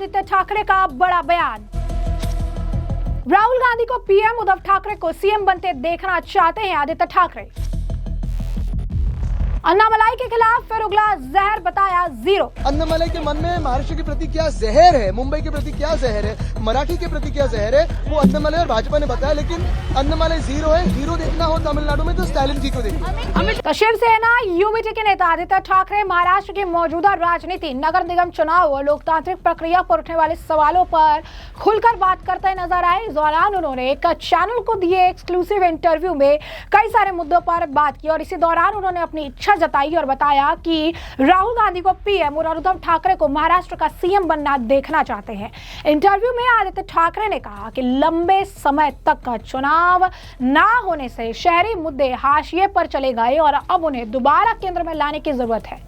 आदित्य ठाकरे का बड़ा बयान। राहुल गांधी को पीएम, उद्धव ठाकरे को सीएम बनते देखना चाहते हैं आदित्य ठाकरे। अन्नामलाई के खिलाफ फिर उगला जहर, बताया जीरो। अन्नामलाई के मन में महाराष्ट्र के प्रति क्या जहर है, मुंबई के प्रति क्या जहर है, मराठी के प्रति क्या जहर है, वो अन्नामलाई और भाजपा ने बताया। लेकिन अन्नामलाई जीरो है। हीरो देखना हो तमिलनाडु में तो स्टालिन जी को देखिए। तो शिवसेना यूबीटी के नेता आदित्य ठाकरे महाराष्ट्र की मौजूदा राजनीति, नगर निगम चुनाव और लोकतांत्रिक प्रक्रिया पर उठने वाले सवालों पर खुलकर बात करते नजर आए। इस दौरान उन्होंने एक चैनल को दिए एक्सक्लूसिव इंटरव्यू में कई सारे मुद्दों पर बात की और इसी दौरान उन्होंने अपनी इच्छा जताई और बताया कि राहुल गांधी को पीएम और उद्धव ठाकरे को महाराष्ट्र का सीएम बनना देखना चाहते हैं। इंटरव्यू में आदित्य ठाकरे ने कहा कि लंबे समय तक चुनाव ना होने से शहरी मुद्दे हाशिए पर चले गए और अब उन्हें दोबारा केंद्र में लाने की जरूरत है।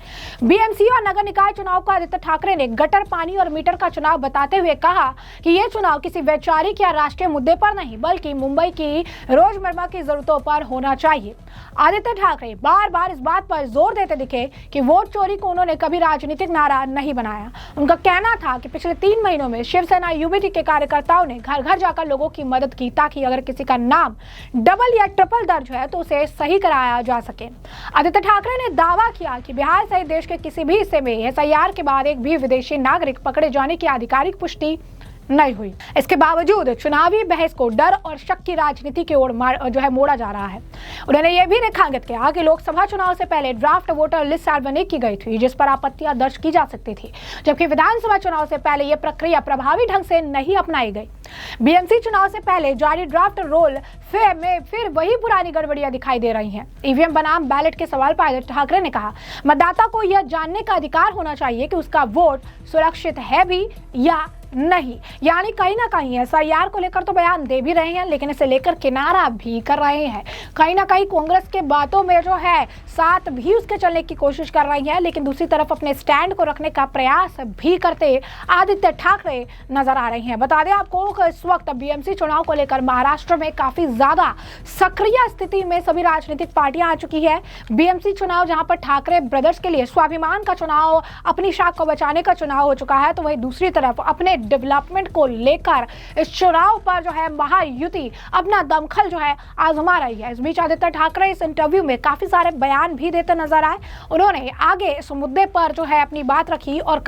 बीएमसी और नगर निकाय चुनाव को आदित्य ठाकरे ने गटर, पानी और मीटर का चुनाव बताते हुए कहा कि यह चुनाव किसी वैचारिक या राष्ट्रीय मुद्दे पर नहीं बल्कि मुंबई की रोजमर्रा की जरूरतों पर होना चाहिए। आदित्य ठाकरे बार बार इस बात पर जोर देते दिखे कि वोट चोरी को उन्होंने कभी राजनीतिक नारा नहीं बनाया। उनका कहना था कि पिछले 3 महीनों में शिवसेना यूबीटी के कार्यकर्ताओं ने घर घर जाकर लोगों की मदद की ताकि अगर किसी का नाम डबल या ट्रिपल दर्ज है तो उसे सही कराया जा सके। आदित्य ठाकरे ने दावा किया कि बिहार सहित देश के किसी भी हिस्से में एसआईआर के बाद एक भी विदेशी नागरिक पकड़े जाने की आधिकारिक पुष्टि नहीं हुई। इसके बावजूद चुनावी बहस को डर और शक की राजनीति की ओर मोड़ा जा रहा है। उन्होंने यह भी रेखांकित किया कि लोकसभा चुनाव से पहले ड्राफ्ट वोटर लिस्ट सार्वजनिक की गई थी जिस पर आपत्तियां दर्ज की जा सकती थी, जबकि विधानसभा चुनाव से पहले यह प्रक्रिया प्रभावी ढंग से नहीं अपनाई गई। बीएमसी चुनाव से पहले जारी ड्राफ्ट रोल में फिर वही पुरानी गड़बड़ियां दिखाई दे रही हैं। ईवीएम बनाम बैलेट के सवाल पर आदित्य ठाकरे ने कहा, मतदाता को यह जानने का अधिकार होना चाहिए कि उसका वोट सुरक्षित है भी या नहीं। यानी कहीं ना कहीं एसआईआर को लेकर तो बयान दे भी रहे हैं लेकिन इसे लेकर किनारा भी कर रहे हैं। कहीं ना कहीं कांग्रेस के बातों में जो है साथ भी उसके चलने की कोशिश कर रही है, लेकिन दूसरी तरफ अपने स्टैंड को रखने का प्रयास भी करते आदित्य ठाकरे नजर आ रहे हैं। बता दें आपको कि इस वक्त बीएमसी चुनाव को लेकर महाराष्ट्र में काफी ज्यादा सक्रिय स्थिति में सभी राजनीतिक पार्टियां आ चुकी है। बीएमसी चुनाव जहां पर ठाकरे ब्रदर्स के लिए स्वाभिमान का चुनाव, अपनी शाख को बचाने का चुनाव हो चुका है, तो वही दूसरी तरफ अपने डेवलपमेंट को लेकर इस चुनाव पर जो है महायुति अपना दमखल जो है आजमा रही है। इस बीच आदित्य ठाकरे इस इंटरव्यू में काफी सारे बयान भी देते नजर आए। उन्होंने आगे इस मुद्दे पर जो है अपनी बात रखी और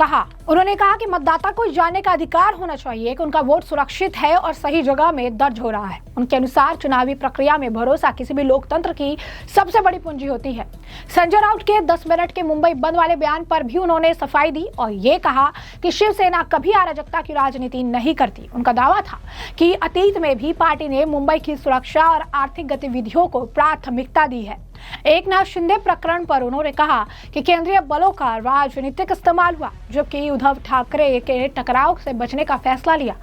उन्होंने कहा कि मतदाता को जानने का अधिकार होना चाहिए कि उनका वोट सुरक्षित है और सही जगह में दर्ज हो रहा है। उनके अनुसार चुनावी प्रक्रिया में भरोसा किसी भी लोकतंत्र की सबसे बड़ी पूंजी होती है। संजय राउत के 10 मिनट के मुंबई बंद वाले बयान पर भी उन्होंने सफाई दी और ये कहा कि शिवसेना कभी अराजकता की राजनीति नहीं करती। उनका दावा था कि अतीत में भी पार्टी ने मुंबई की सुरक्षा और आर्थिक गतिविधियों को प्राथमिकता दी है। एकनाथ शिंदे प्रकरण पर उन्होंने कहा कि केंद्रीय बलों का राजनीतिक इस्तेमाल हुआ जबकि उद्धव ठाकरे के टकराव से बचने का फैसला लिया।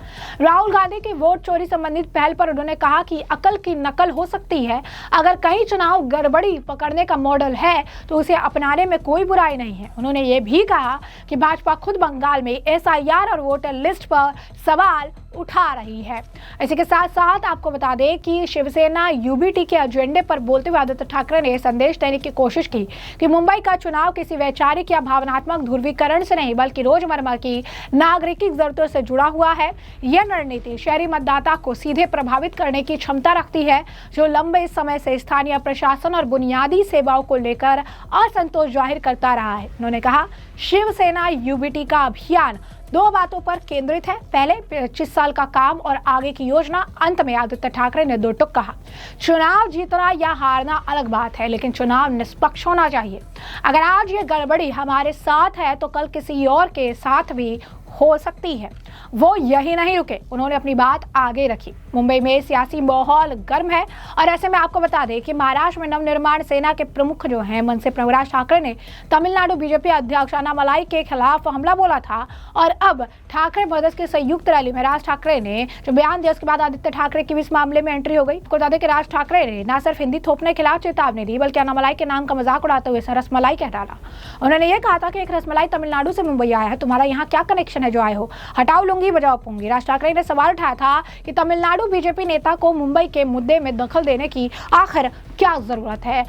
राहुल गांधी की वोट चोरी संबंधित पहल पर उन्होंने कहा कि अकल की नकल हो सकती है। अगर कहीं चुनाव गड़बड़ी पकड़ने का मॉडल है तो उसे अपनाने में कोई बुराई नहीं है। उन्होंने ये भी कहा कि भाजपा खुद बंगाल में एसआईआर और वोटर लिस्ट पर सवाल उठा रही है। इसी के साथ साथ आपको बता दें कि शिवसेना यूबीटी के एजेंडे पर बोलते हुए आदित्य ठाकरे ने संदेश देने की कोशिश की कि मुंबई का चुनाव किसी वैचारिक या भावनात्मक ध्रुवीकरण से नहीं बल्कि रोजमर्रा की नागरिक जरूरतों से जुड़ा हुआ है। यह रणनीति शहरी मतदाता को सीधे प्रभावित करने की क्षमता रखती है जो लंबे समय से स्थानीय प्रशासन और बुनियादी सेवाओं को लेकर असंतोष जाहिर करता रहा है। उन्होंने कहा, शिवसेना यूबीटी का अभियान 2 बातों पर केंद्रित है। पहले 25 साल का काम और आगे की योजना। अंत में आदित्य ठाकरे ने 2 टुक कहा, चुनाव जीतना या हारना अलग बात है लेकिन चुनाव निष्पक्ष होना चाहिए। अगर आज ये गड़बड़ी हमारे साथ है तो कल किसी और के साथ भी हो सकती है। वो यही नहीं रुके, उन्होंने अपनी बात आगे रखी। मुंबई में सियासी माहौल गर्म है और ऐसे में आपको बता दें कि महाराष्ट्र में नवनिर्माण सेना के प्रमुख जो हैं मनसे प्रभुराज ठाकरे ने तमिलनाडु बीजेपी अध्यक्ष अन्नामलाई के खिलाफ हमला बोला था और अब ठाकरे ब्रदर्स की संयुक्त रैली में राज ठाकरे ने जो बयान दिया उसके बाद आदित्य ठाकरे की भी इस मामले में एंट्री हो गई। आपको बता दें कि राज ठाकरे ने न सिर्फ हिंदी थोपने के खिलाफ चेतावनी दी बल्कि अन्नामलाई के नाम का मजाक उड़ाते हुए रसमलाई कह डाला। उन्होंने ये कहा था कि एक रसमलाई तमिलनाडु से मुंबई आया है, तुम्हारा यहाँ क्या कनेक्शन है जो आए हो, हटाओ लूंगी बजाओ पूंगी। राज ठाकरे ने सवाल उठाया था कि तमिलनाडु बीजेपी नेता को मुंबई के मुद्दे में दखल देने की आखिर क्या जरूरत है।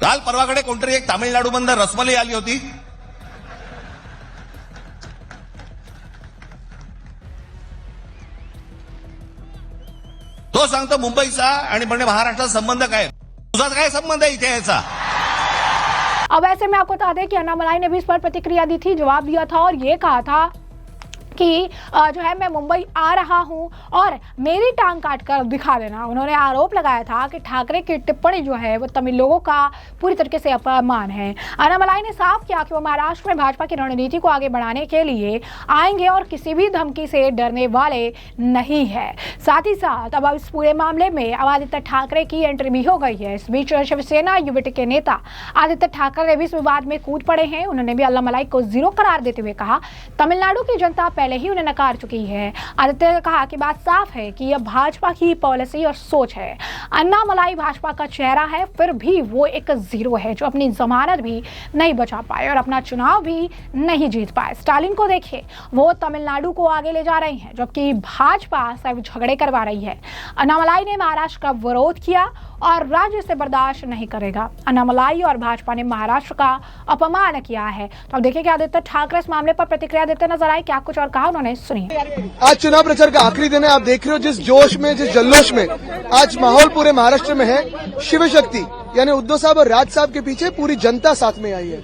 काल परवाकडे कोणतरी एक तामिळनाडू बंद रसमलाई आली होती, तो सांगतो मुंबईचा आणि म्हणजे महाराष्ट्राचा संबंध काय, तुझा काय संबंध आहे इथे याचा? अब ऐसे में आपको बता दें कि अन्नामलाई ने भी इस पर प्रतिक्रिया दी थी, जवाब दिया था और ये कहा था कि जो है मैं मुंबई आ रहा हूं और मेरी टांग काट कर दिखा देना। उन्होंने आरोप लगाया था कि ठाकरे की टिप्पणी जो है वो तमिल लोगों का पूरी तरीके से अपमान है। अन्नामलाई ने साफ किया कि वो महाराष्ट्र में भाजपा की रणनीति को आगे बढ़ाने के लिए आएंगे और किसी भी धमकी से डरने वाले नहीं है। साथ ही साथ अब इस पूरे मामले में आदित्य ठाकरे की एंट्री भी हो गई है। इस बीच शिवसेना युवटी के नेता आदित्य ठाकरे भी इस विवाद में कूद पड़े हैं। उन्होंने भी अन्नामलाई को जीरो करार देते हुए कहा, तमिलनाडु की जनता पहले ही उन्हें नकार चुकी है। आदित्य ने कहा कि बात साफ है कि यह भाजपा की पॉलिसी और सोच है। अन्नामलाई भाजपा का चेहरा है, फिर भी वो एक जीरो है जो अपनी जमानत भी नहीं बचा पाए और अपना चुनाव भी नहीं जीत पाए। स्टालिन को देखिए, वो तमिलनाडु को आगे ले जा रही हैं, जबकि भाजपा सिर्फ झगड़े करवा रही है। अन्नामलाई ने महाराष्ट्र का विरोध किया और राज्य से बर्दाश्त नहीं करेगा। अन्नामलाई और भाजपा ने महाराष्ट्र का अपमान किया है। तो अब देखिए कि आदित्य ठाकरे इस मामले पर प्रतिक्रिया देते नजर आए, क्या कुछ और कहा उन्होंने, सुनिए। आज चुनाव प्रचार का आखिरी दिन है। आप देख रहे हो जिस जोश में, जिस जल्लोश में आज माहौल पूरे महाराष्ट्र में है। शिव शक्ति यानी उद्धव साहब और राज साहब के पीछे पूरी जनता साथ में आई है।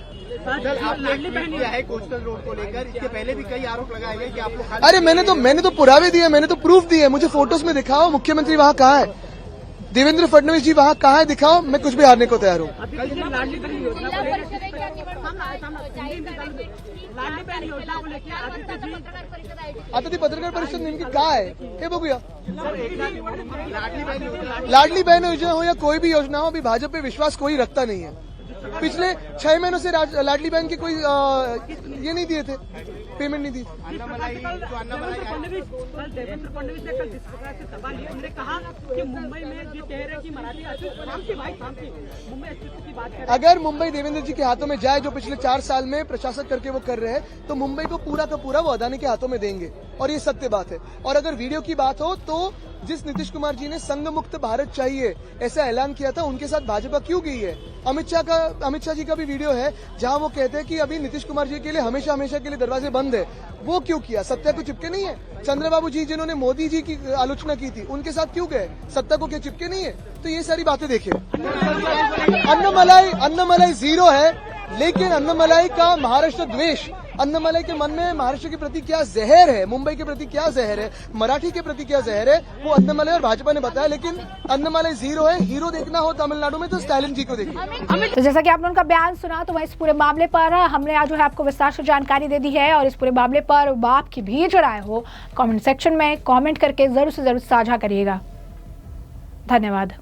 है कोस्टल रोड को लेकर, इसके पहले भी कई आरोप लगाए गए कि आप लोग, अरे मैंने तो पुरावे दिए, मैंने तो प्रूफ दिए। मुझे फोटोज में दिखाओ, मुख्यमंत्री वहाँ कहाँ है, देवेंद्र फडणवीस जी वहाँ कहाँ है, दिखाओ, मैं कुछ भी हारने को तैयार हूँ। आता ती पत्रकार परिषद नेमकी काय आहे हे बघूया। लाडली बहन योजना हो या कोई भी योजना हो, अभी भाजपा पे विश्वास कोई रखता नहीं है। पिछले 6 महीनों से लाडली बहन के कोई ये नहीं दिए थे, पेमेंट नहीं दी। देवेंद्र फडणवीस ने कल जिस प्रकार से सभा ली, उन्होंने कहा कि मुंबई में जो कह रहे हैं कि मराठी मुंबई अस्तित्व की बात कर, अगर मुंबई देवेंद्र जी के हाथों में जाए, जो पिछले 4 साल में प्रशासक करके वो कर रहे हैं, तो मुंबई को पूरा का पूरा वो अदानी के हाथों में देंगे और ये सत्य बात है। और अगर वीडियो की बात हो तो जिस नीतीश कुमार जी ने संघ मुक्त भारत चाहिए ऐसा ऐलान किया था, उनके साथ भाजपा क्यों गई है? अमित शाह जी का भी वीडियो है जहां वो कहते हैं कि अभी नीतीश कुमार जी के लिए हमेशा के लिए दरवाजे बंद है। वो क्यों किया? सत्ता को चिपके नहीं है? चंद्रबाबू जी जिन्होंने मोदी जी की आलोचना की थी, उनके साथ क्यों गए? सत्ता को क्या चिपके नहीं है? तो ये सारी बातें देखिए। अन्नामलाई जीरो है, लेकिन अन्नामलाई का महाराष्ट्र द्वेष, अन्नामलाई के मन में महाराष्ट्र के प्रति क्या जहर है, मुंबई के प्रति क्या जहर है, मराठी के प्रति क्या जहर है, वो अन्नामलाई और भाजपा ने बताया। लेकिन अन्नामलाई जीरो है। हीरो देखना हो तमिलनाडु में तो स्टालिन जी को देखिए। तो जैसा कि आपने उनका बयान सुना, तो वह इस पूरे मामले पर हमने आज जो है आपको विस्तार से जानकारी दे दी है और इस पूरे मामले पर आपकी भी जो राय हो कमेंट सेक्शन में कमेंट करके जरूर से जरूर साझा करिएगा। धन्यवाद।